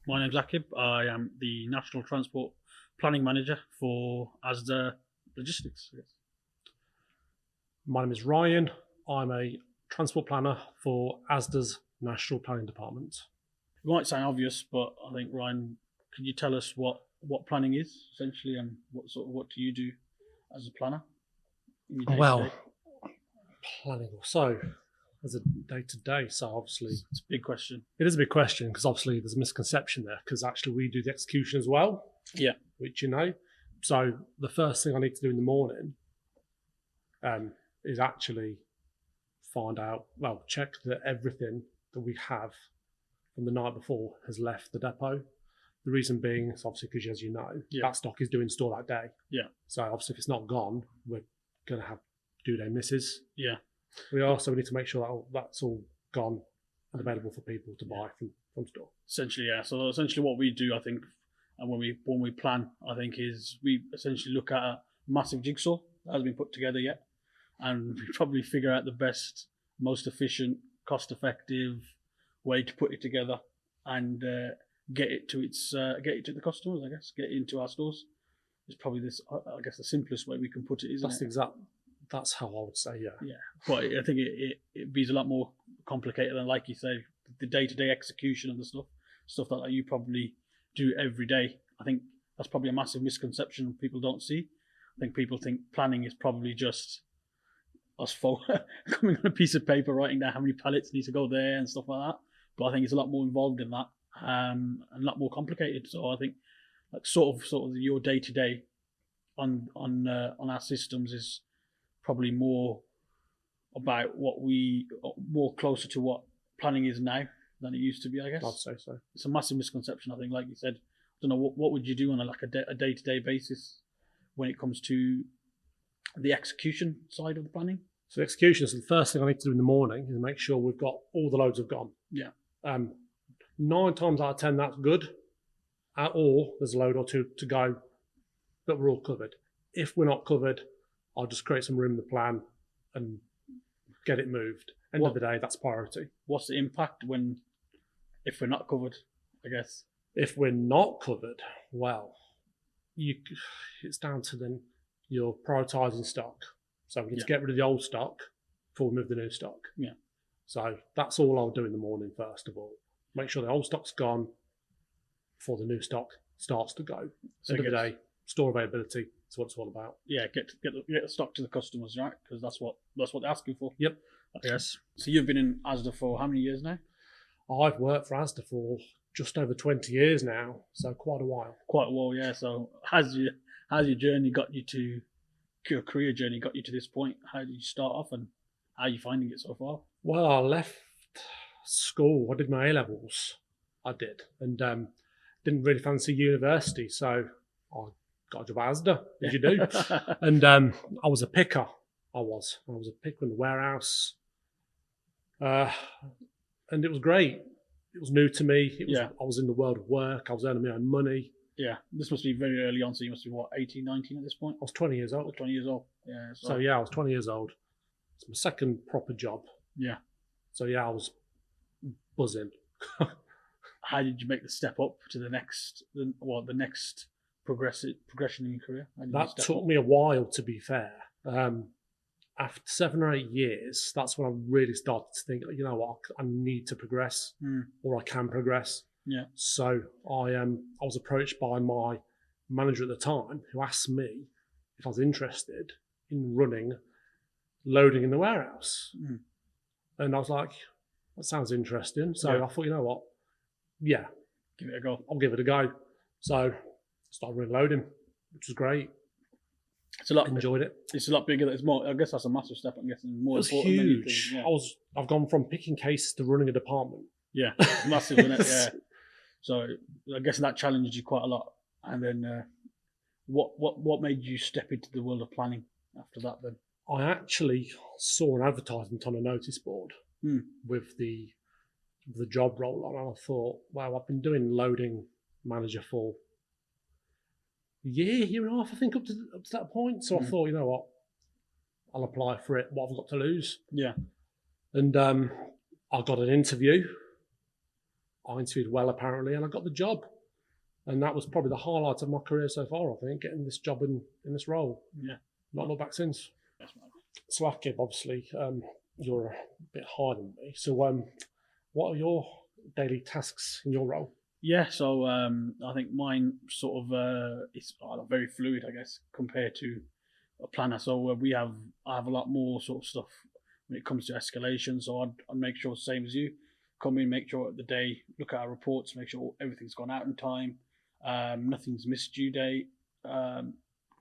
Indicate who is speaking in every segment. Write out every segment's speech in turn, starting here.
Speaker 1: My name's Akib. I am the National Transport Planning Manager for Asda Logistics.
Speaker 2: My name is Ryan. I'm a transport planner for Asda's National Planning Department.
Speaker 1: It might sound obvious, but I think, Ryan, can you tell us what planning is essentially, and what do you do as a planner in your day-to-day?
Speaker 2: Planning. So, as a day-to-day, so obviously
Speaker 1: It's a big question.
Speaker 2: it is a big question because obviously there's a misconception there because actually we do the execution as well.
Speaker 1: Yeah.
Speaker 2: Which So the first thing I need to do in the morning is actually check that everything that we have from the night before has left the depot. The reason being is obviously because, as you know, that stock is due in store that day.
Speaker 1: Yeah.
Speaker 2: So obviously if it's not gone, we're going to have due day misses.
Speaker 1: Yeah.
Speaker 2: We also need to make sure that that's all gone and available for people to buy from store.
Speaker 1: Essentially, yeah. So essentially what we do, I think, and when we plan, I think, is we essentially look at a massive jigsaw that hasn't been put together yet, and we probably figure out the best, most efficient, cost-effective way to put it together and get it to the customers. I guess get it into our stores is probably the simplest way we can put it.
Speaker 2: That's how I would say, yeah.
Speaker 1: Yeah, but I think it be a lot more complicated than, like you say, the day-to-day execution of the stuff that you probably do every day. I think that's probably a massive misconception people don't see. I think people think planning is probably just us coming on a piece of paper, writing down how many pallets need to go there and stuff like that. But I think it's a lot more involved in that, and a lot more complicated. So I think like sort of your day-to-day on our systems is probably more about more closer to what planning is now than it used to be, I guess.
Speaker 2: I'd say so.
Speaker 1: It's a massive misconception, I think, like you said. I don't know, what would you do on a day-to-day basis when it comes to the execution side of the planning?
Speaker 2: So the execution is the first thing I need to do in the morning is make sure we've got all the loads have gone.
Speaker 1: Yeah.
Speaker 2: 9 times out of 10, that's good. Or there's a load or two to go that we're all covered. If we're not covered, I'll just create some room in the plan and get it moved. End of the day, that's priority.
Speaker 1: What's the impact if we're not covered, I guess?
Speaker 2: If we're not covered, well, it's down to then you're prioritising stock. So we need to get rid of the old stock before we move the new stock.
Speaker 1: Yeah. So
Speaker 2: that's all I'll do in the morning, first of all. Make sure the old stock's gone before the new stock starts to go. End of the day, store availability. That's what it's all about.
Speaker 1: Yeah, get the stock to the customers, right? Because that's what they're asking for.
Speaker 2: Yep.
Speaker 1: Yes. So you've been in Asda for how many years now?
Speaker 2: I've worked for Asda for just over 20 years now, so quite a while.
Speaker 1: Quite a while, yeah. So how's your journey got you to your career journey got you to this point? How did you start off, and how are you finding it so far?
Speaker 2: Well, I left school. I did my A-levels. I did, and didn't really fancy university, so I got a job at Asda, as you do. And I was a picker. I was a picker in the warehouse. And it was great. It was new to me. I was in the world of work. I was earning my own money.
Speaker 1: Yeah, this must be very early on, so you must be, 18, 19 at this point?
Speaker 2: I was 20 years old.
Speaker 1: 20 years old, yeah.
Speaker 2: So I was 20 years old. It's my second proper job.
Speaker 1: Yeah.
Speaker 2: So I was buzzing.
Speaker 1: How did you make the step up to the next progression in your career?
Speaker 2: That took me a while, to be fair. After 7 or 8 years, that's when I really started to think, you know what, I need to progress, or I can progress.
Speaker 1: Yeah.
Speaker 2: So I was approached by my manager at the time, who asked me if I was interested in running loading in the warehouse. And I was like, that sounds interesting. So I thought, you know what, yeah,
Speaker 1: give it a go.
Speaker 2: I'll give it a go. So I started running loading, which was great. Enjoyed it.
Speaker 1: It's a lot bigger. It's more. I guess that's a massive step. I'm guessing more
Speaker 2: important. Huge. Than anything. Yeah. I've gone from picking cases to running a department.
Speaker 1: Yeah, massive, isn't it? Yeah. So I guess that challenged you quite a lot. And then, what made you step into the world of planning after that? Then
Speaker 2: I actually saw an advertisement on a notice board with the job role on, and I thought, wow, I've been doing loading manager for year and a half, I think, up to that point. So I thought, you know what, I'll apply for it. What have I got to lose?
Speaker 1: Yeah.
Speaker 2: And I got an interview. I interviewed well, apparently, and I got the job. And that was probably the highlight of my career so far, I think, getting this job in this role.
Speaker 1: Yeah.
Speaker 2: Not looked back since.
Speaker 1: That's right.
Speaker 2: So, Akib, obviously, you're a bit higher than me. So, what are your daily tasks in your role?
Speaker 1: Yeah, so I think mine sort of is very fluid, I guess, compared to a planner. So I have a lot more sort of stuff when it comes to escalation. So I'd make sure, same as you, come in, make sure at the day, look at our reports, make sure everything's gone out in time, nothing's missed due date,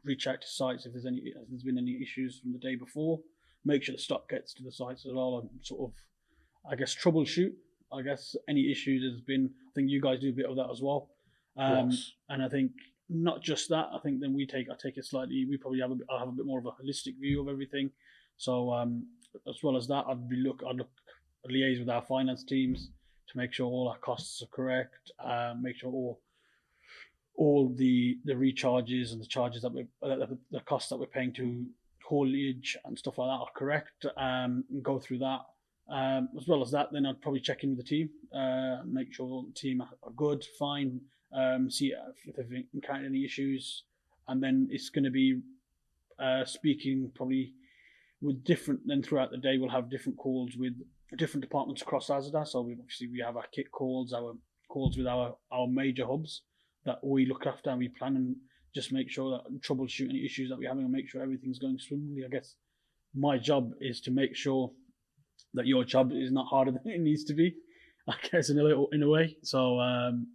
Speaker 1: reach out to sites if there's been any issues from the day before, make sure the stock gets to the sites as well, and sort of, I guess, troubleshoot. I guess any issues has been. I think you guys do a bit of that as well,
Speaker 2: Yes.
Speaker 1: and I think not just that. I think then I take it slightly. We probably I have a bit more of a holistic view of everything. So as well as that, I'd liaise with our finance teams to make sure all our costs are correct. Make sure all the recharges and the charges that the costs that we're paying to haulage and stuff like that are correct. And go through that. As well as that, then I'd probably check in with the team, make sure all the team are good, fine, see if they've encountered any issues, and then it's going to be speaking probably with different. Then throughout the day, we'll have different calls with different departments across Asda. So we have our kit calls, our calls with our major hubs that we look after, and we plan and just make sure that troubleshoot any issues that we're having and make sure everything's going smoothly. I guess my job is to make sure that your job is not harder than it needs to be, I guess, in a way. So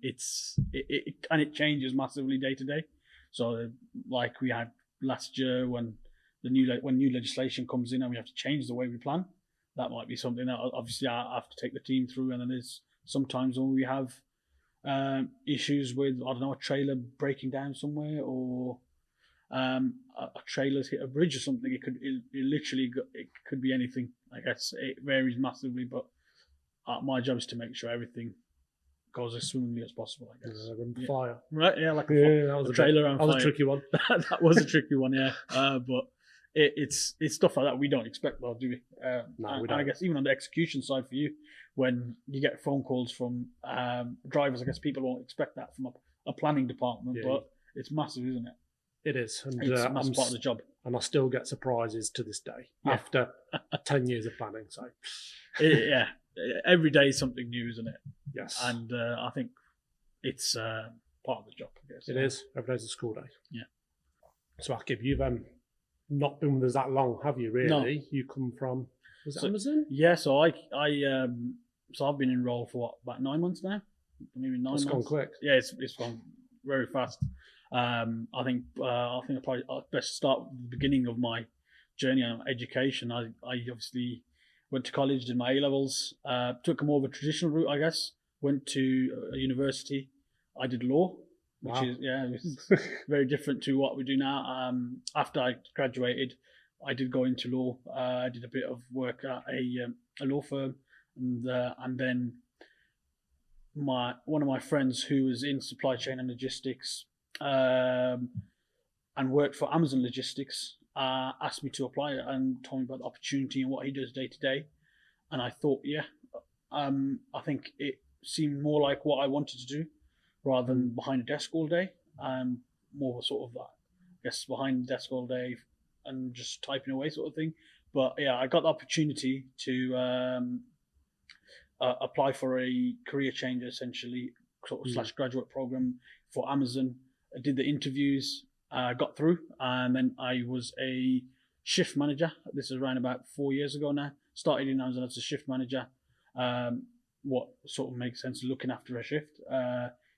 Speaker 1: it changes massively day to day. So like we had last year when new legislation comes in and we have to change the way we plan, that might be something that obviously I have to take the team through. And then there's sometimes when we have issues with, I don't know, a trailer breaking down somewhere, or a trailer's hit a bridge or something. It could be anything. I guess it varies massively, but my job is to make sure everything goes as smoothly as possible, I guess.
Speaker 2: Fire.
Speaker 1: Right, yeah, like
Speaker 2: that was
Speaker 1: a trailer on fire.
Speaker 2: That was a tricky one.
Speaker 1: That was a tricky one, yeah. But it's stuff like that we don't expect, though, do we?
Speaker 2: No, we don't.
Speaker 1: And I guess even on the execution side for you, when you get phone calls from drivers, I guess people won't expect that from a planning department, but it's massive, isn't it?
Speaker 2: It is, and
Speaker 1: it's part of the job.
Speaker 2: And I still get surprises to this day after 10 years of planning. So,
Speaker 1: every day is something new, isn't it?
Speaker 2: Yes,
Speaker 1: and I think it's part of the job. I guess
Speaker 2: it is. Every day's a school day.
Speaker 1: Yeah.
Speaker 2: So, Akib, you've not been with us that long, have you? Really?
Speaker 1: No.
Speaker 2: You come from Amazon?
Speaker 1: Yeah. So I've been enrolled for about 9 months now. Maybe 9 months.
Speaker 2: It's gone quick.
Speaker 1: Yeah, it's gone very fast. I think I probably best start at the beginning of my journey on education. I obviously went to college, did my A-levels, took a more of a traditional route, I guess. Went to a university. I did law, which is very different to what we do now. After I graduated, I did go into law. I did a bit of work at a law firm, and then one of my friends who was in supply chain and logistics and worked for Amazon Logistics asked me to apply and told me about the opportunity and what he does day to day. And I thought, I think it seemed more like what I wanted to do rather than behind a desk all day. More sort of that, I guess, behind the desk all day and just typing away sort of thing. But yeah, I got the opportunity to apply for a career change, essentially, sort of / graduate program for Amazon. I did the interviews, got through, and then I was a shift manager. This is around about 4 years ago now. Started in Amazon as a shift manager. What sort of makes sense, looking after a shift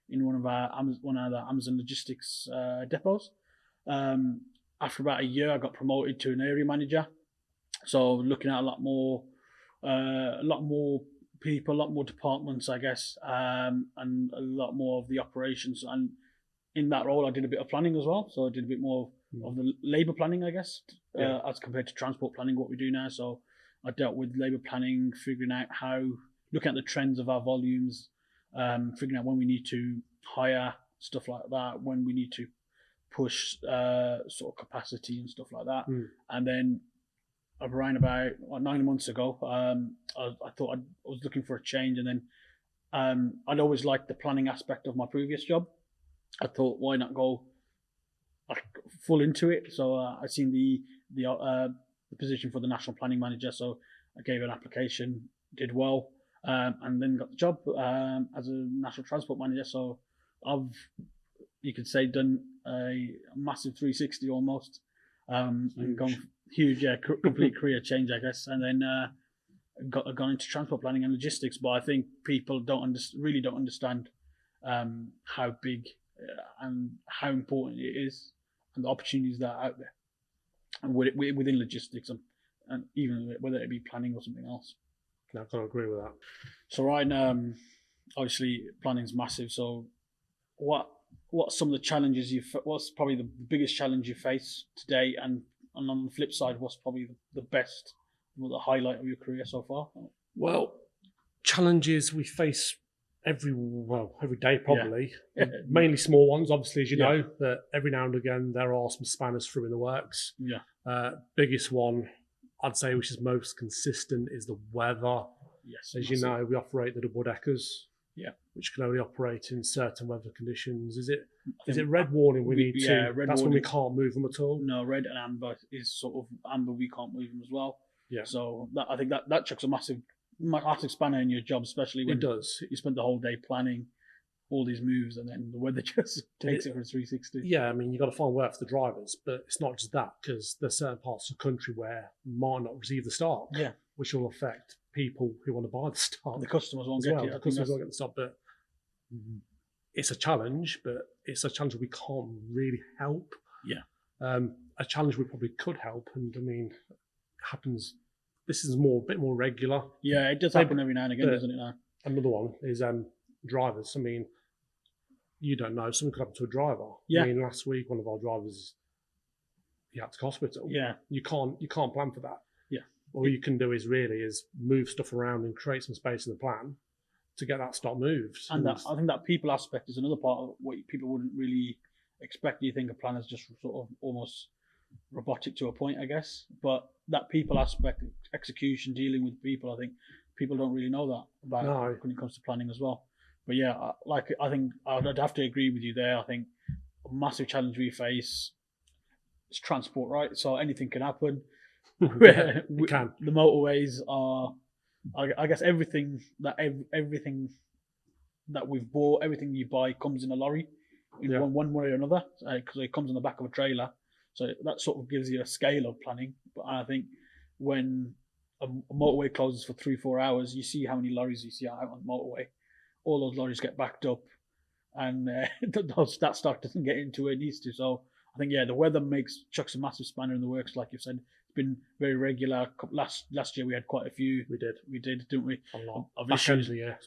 Speaker 1: in one of the Amazon Logistics depots. After about a year, I got promoted to an area manager. So looking at a lot more people, a lot more departments, I guess, and a lot more of the operations. And in that role, I did a bit of planning as well. So I did a bit more of the labour planning, I guess, as compared to transport planning, what we do now. So I dealt with labour planning, figuring out looking at the trends of our volumes, figuring out when we need to hire, stuff like that, when we need to push sort of capacity and stuff like that. And then around about 9 months ago, I thought I was looking for a change, and then I'd always liked the planning aspect of my previous job. I thought, why not go like full into it? So I seen the position for the national planning manager. So I gave an application, did well, and then got the job as a national transport manager. So I've, you could say, done a massive 360 almost, and gone huge, complete career change, I guess. And then gone into transport planning and logistics. But I think people really don't understand how big and how important it is, and the opportunities that are out there, and within logistics, and even whether it be planning or something else.
Speaker 2: No, I can't agree with that.
Speaker 1: So right now, obviously planning's massive. So what's some of the challenges what's probably the biggest challenge you face today, and on the flip side, what's probably the best, the highlight of your career so far?
Speaker 2: Well, challenges we face every day probably. Yeah. Mainly small ones, obviously, as you know, but every now and again there are some spanners through in the works.
Speaker 1: Yeah.
Speaker 2: Biggest one I'd say, which is most consistent, is the weather.
Speaker 1: Yes.
Speaker 2: As you know, we operate the double deckers.
Speaker 1: Yeah.
Speaker 2: Which can only operate in certain weather conditions. Is it red warning we need to?
Speaker 1: Red
Speaker 2: that's
Speaker 1: warning.
Speaker 2: When we can't move them at all.
Speaker 1: No, red and amber is sort of amber. We can't move them as well.
Speaker 2: Yeah.
Speaker 1: So I think that chucks a massive spanner in your job, especially when
Speaker 2: it does.
Speaker 1: You spend the whole day planning all these moves, and then the weather just takes it for 360.
Speaker 2: Yeah, I mean, you've got to find work for the drivers, but it's not just that, because there's certain parts of the country where might not receive the stock, which will affect people who want to buy the stock.
Speaker 1: The customers won't get it.
Speaker 2: The customers won't get the stock, but it's a challenge, but it's a challenge we can't really help.
Speaker 1: Yeah.
Speaker 2: A challenge we probably could help, and I mean, it happens. This is a bit more regular.
Speaker 1: Yeah, it does happen every now and again, doesn't it? Now
Speaker 2: another one is drivers. I mean, you don't know, something could happen to a driver.
Speaker 1: Yeah.
Speaker 2: I mean, last week one of our drivers, he had to go to hospital.
Speaker 1: Yeah.
Speaker 2: You can't plan for that.
Speaker 1: Yeah.
Speaker 2: All you can do is move stuff around and create some space in the plan to get that stock moved.
Speaker 1: And I think that people aspect is another part of what people wouldn't really expect. You think a plan is just sort of almost robotic to a point, I guess. But that people aspect, execution, dealing with people, I think people don't really know that about when it comes to planning as well. But yeah, I think I'd have to agree with you there. I think a massive challenge we face is transport, right? So anything can happen.
Speaker 2: It can.
Speaker 1: The motorways are, I guess, everything that we've bought, everything you buy comes in a lorry in one way or another, because it comes on the back of a trailer. So that sort of gives you a scale of planning. But I think when a motorway closes for 3-4 hours, you see how many lorries you see out on the motorway. All those lorries get backed up, and that stock doesn't get into where it needs to. So I think the weather chucks a massive spanner in the works, like you've said. It's been very regular. Last year we had quite a few.
Speaker 2: We did,
Speaker 1: didn't we?
Speaker 2: A lot.
Speaker 1: Back end of the year,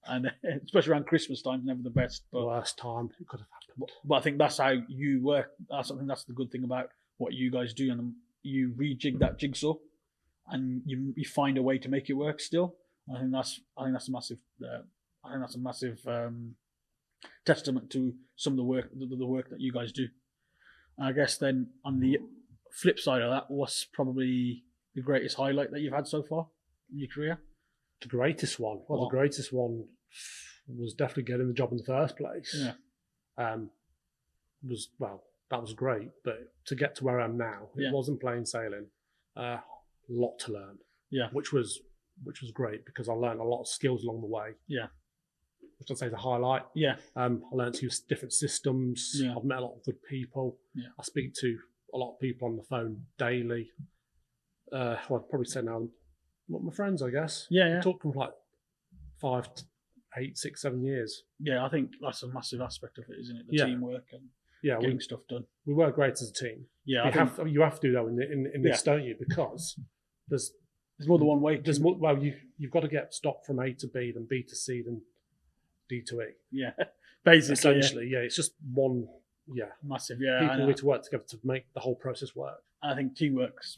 Speaker 1: and especially around Christmas time, never the best. But
Speaker 2: worst time it could have happened.
Speaker 1: But I think that's how you work. I think that's the good thing about what you guys do, and you rejig that jigsaw, and you find a way to make it work still. I think that's a massive. I think that's a massive testament to some of the work that you guys do. And I guess then on the flip side of that, what's probably the greatest highlight that you've had so far in your career?
Speaker 2: The greatest one. Well, the greatest one was definitely getting the job in the first place.
Speaker 1: Yeah.
Speaker 2: That was great, but to get to where I am now, it wasn't plain sailing. A lot to learn.
Speaker 1: Yeah.
Speaker 2: Which was great, because I learned a lot of skills along the way.
Speaker 1: Yeah.
Speaker 2: Which I'd say is a highlight.
Speaker 1: Yeah.
Speaker 2: I learned to use different systems.
Speaker 1: Yeah.
Speaker 2: I've met a lot of good people.
Speaker 1: Yeah.
Speaker 2: I speak to a lot of people on the phone daily. I'd probably say now, my friends, I guess.
Speaker 1: Yeah.
Speaker 2: I talk from like 5 to 8, 6, 7 years.
Speaker 1: Yeah, I think that's a massive aspect of it, isn't it? The teamwork and getting stuff done.
Speaker 2: We work great as a team.
Speaker 1: Yeah,
Speaker 2: you have to though in this, don't you? Because there's
Speaker 1: more than one way.
Speaker 2: There's more. Well, you've got to get stock from A to B, then B to C, then D to E.
Speaker 1: Yeah, basically.
Speaker 2: Essentially, it's just one. Yeah,
Speaker 1: massive. Yeah,
Speaker 2: people need to work together to make the whole process work.
Speaker 1: And I think teamwork's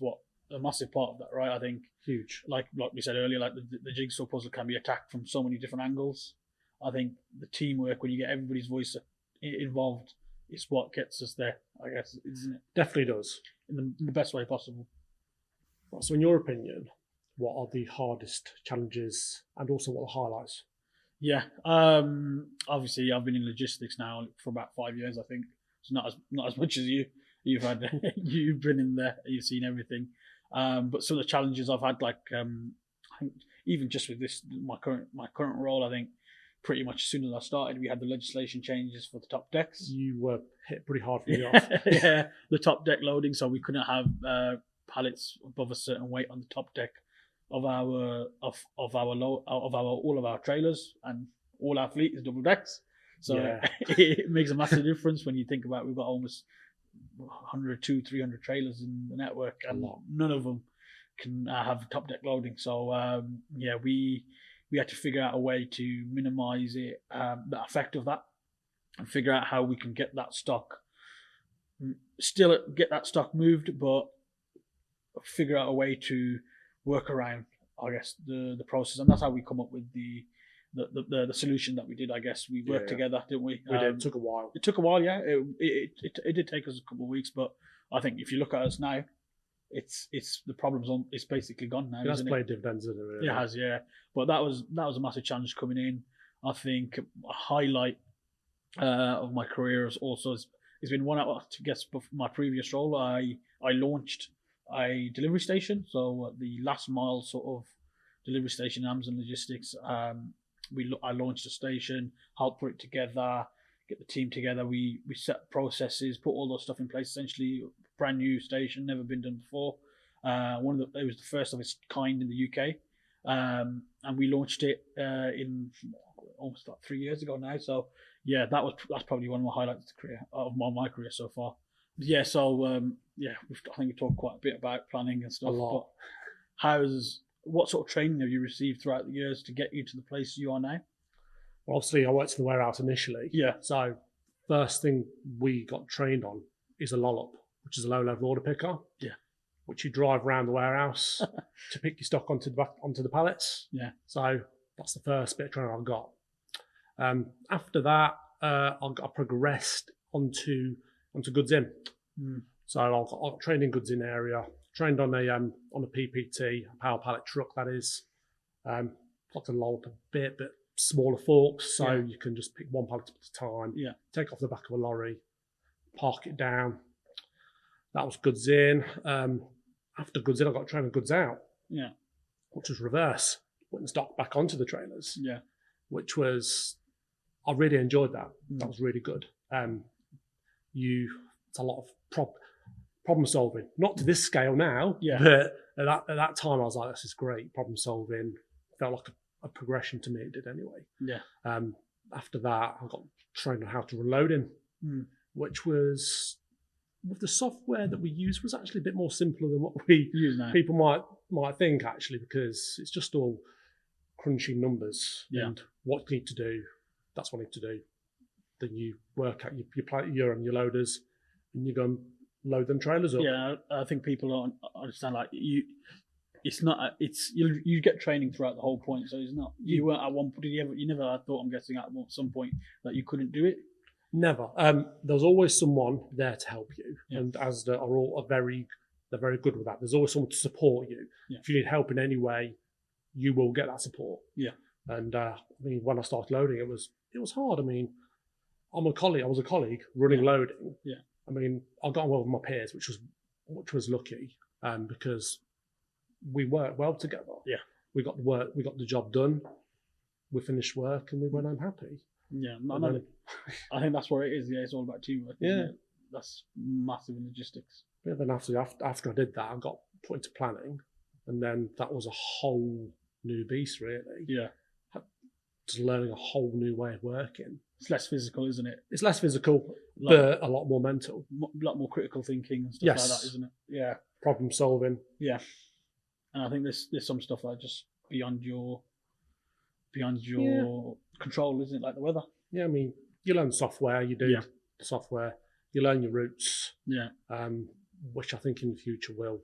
Speaker 1: a massive part of that, right? I think
Speaker 2: huge.
Speaker 1: Like we said earlier, like the jigsaw puzzle can be attacked from so many different angles. I think the teamwork, when you get everybody's voice involved, is what gets us there, I guess, isn't it?
Speaker 2: Definitely does.
Speaker 1: In the best way possible.
Speaker 2: So in your opinion, what are the hardest challenges, and also what are the highlights?
Speaker 1: Yeah. Obviously, I've been in logistics now for about 5 years, I think. It's not as much as you. You've had you've been in there. You've seen everything. But some of the challenges I've had, like I think even just with this my current role, I think pretty much as soon as I started, we had the legislation changes for the top decks.
Speaker 2: You were hit pretty hard from the off.
Speaker 1: Yeah, the top deck loading, so we couldn't have pallets above a certain weight on the top deck of our all of our trailers, and all our fleet is double decks. So
Speaker 2: Yeah.
Speaker 1: it makes a massive difference when you think about we've got almost 100, 200, 300 trailers in the network, and none of them can have top deck loading. So yeah, we had to figure out a way to minimize it, the effect of that, and figure out how we can get that stock, still get that stock moved, but figure out a way to work around, I guess, the process, and that's how we come up with the solution that we did. I guess we worked together, didn't we?
Speaker 2: We did. It took a while.
Speaker 1: It took a while, yeah. It did take us a couple of weeks, but I think if you look at us now, it's the problem's on. It's basically gone now.
Speaker 2: It has
Speaker 1: isn't
Speaker 2: played dividends, isn't it? Really?
Speaker 1: It has, yeah. But that was a massive challenge coming in. I think a highlight of my career is also it's been one out to guess my previous role. I launched a delivery station, so the last mile sort of delivery station in Amazon Logistics. I launched a station, helped put it together, get the team together. We set processes, put all those stuff in place. Essentially, brand new station, never been done before. It was the first of its kind in the UK, and we launched it in almost like 3 years ago now. So yeah, that's probably one of my highlights of my career so far. Yeah, so yeah, I think we talked quite a bit about planning and stuff.
Speaker 2: A lot.
Speaker 1: But what sort of training have you received throughout the years to get you to the place you are now?
Speaker 2: Well, obviously, I worked in the warehouse initially.
Speaker 1: Yeah.
Speaker 2: So first thing we got trained on is a lollop, which is a low-level order picker.
Speaker 1: Yeah.
Speaker 2: Which you drive around the warehouse to pick your stock onto the pallets.
Speaker 1: Yeah.
Speaker 2: So that's the first bit of training I've got. After that, I progressed onto goods in. So I got trained in goods in area. Trained on a PPT, a power pallet truck, that is. Got to load a bit smaller forks, so you can just pick one pallet at a time.
Speaker 1: Yeah.
Speaker 2: Take off the back of a lorry, park it down. That was goods in. After goods in, I got trained on goods out.
Speaker 1: Yeah.
Speaker 2: Which was reverse, putting the stock back onto the trailers.
Speaker 1: Yeah.
Speaker 2: Which was, I really enjoyed that. That was really good. It's a lot of problem solving. Not to this scale now, but at that time I was like, this is great. Problem solving felt like a progression to me. It did anyway.
Speaker 1: Yeah.
Speaker 2: After that, I got trained on how to reload in, which was, with the software that we use, was actually a bit more simpler than what we
Speaker 1: use now.
Speaker 2: People might think, actually, because it's just all crunching numbers and what you need to do. That's what you need to do. Then you work out your loaders, and you go and load them trailers up.
Speaker 1: Yeah, I think people don't understand. Like you get training throughout the whole point. So it's not you weren't at one point. You never thought, I'm guessing, at some point that you couldn't do it.
Speaker 2: Never. There's always someone there to help you, and Asda they're very good with that. There's always someone to support you. Yeah. If you need help in any way, you will get that support.
Speaker 1: Yeah.
Speaker 2: And I mean, when I started loading, it was hard. I mean, I was a colleague running loading.
Speaker 1: Yeah.
Speaker 2: I mean, I got on well with my peers, which was lucky, because we worked well together. Yeah. We got the job done. We finished work and we went home happy.
Speaker 1: Yeah, I think that's where it is. Yeah, it's all about teamwork. Yeah, that's massive in logistics.
Speaker 2: Yeah, then after I did that, I got put into planning, and then that was a whole new beast, really.
Speaker 1: Yeah,
Speaker 2: just learning a whole new way of working.
Speaker 1: It's less physical, isn't it?
Speaker 2: It's less physical, but a lot more mental.
Speaker 1: A lot more critical thinking and stuff like that, isn't it? Yeah.
Speaker 2: Problem solving.
Speaker 1: Yeah, and I think there's some stuff that are just beyond your control, isn't it? Like the weather.
Speaker 2: Yeah, I mean, you learn software. You do the software. You learn your routes.
Speaker 1: Yeah.
Speaker 2: Which I think in the future will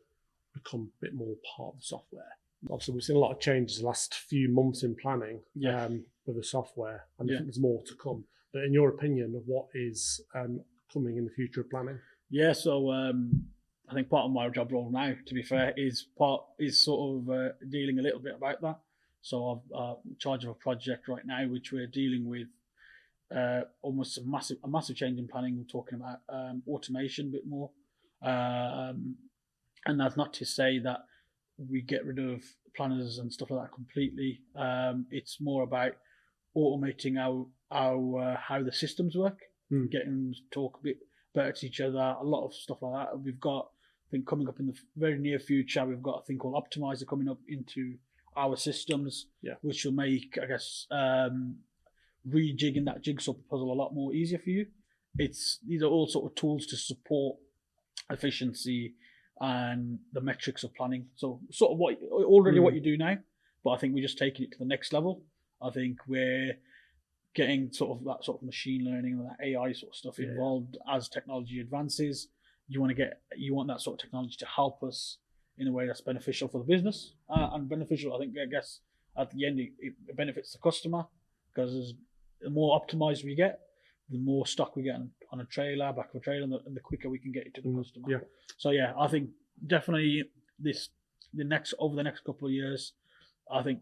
Speaker 2: become a bit more part of the software. Obviously, we've seen a lot of changes the last few months in planning with the software, and I think there's more to come. But in your opinion, of what is coming in the future of planning?
Speaker 1: Yeah, so I think part of my job role now, to be fair, is sort of dealing a little bit about that. So I'm in charge of a project right now which we're dealing with almost a massive change in planning. We're talking about automation a bit more, and that's not to say that we get rid of planners and stuff like that completely. It's more about automating our how the systems work, getting them to talk a bit better to each other. A lot of stuff like that. We've got, I think, coming up in the very near future, we've got a thing called Optimizer coming up into our systems, which will make, I guess, rejigging that jigsaw puzzle a lot more easier for you. These are all sort of tools to support efficiency and the metrics of planning. So sort of what you do now, but I think we're just taking it to the next level. I think we're getting sort of that sort of machine learning and that AI sort of stuff involved as technology advances. You want that sort of technology to help us in a way that's beneficial for the business and beneficial. I guess at the end it benefits the customer, because the more optimized we get, the more stock we get on a trailer, back of a trailer, and the quicker we can get it to the customer.
Speaker 2: Yeah.
Speaker 1: So yeah, I think definitely over the next couple of years, I think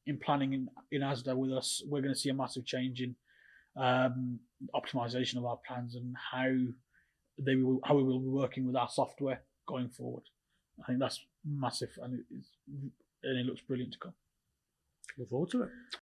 Speaker 1: in planning in Asda with us, we're going to see a massive change in optimization of our plans and how we will be working with our software going forward. I think that's massive, and it looks brilliant to come.
Speaker 2: Look forward to it.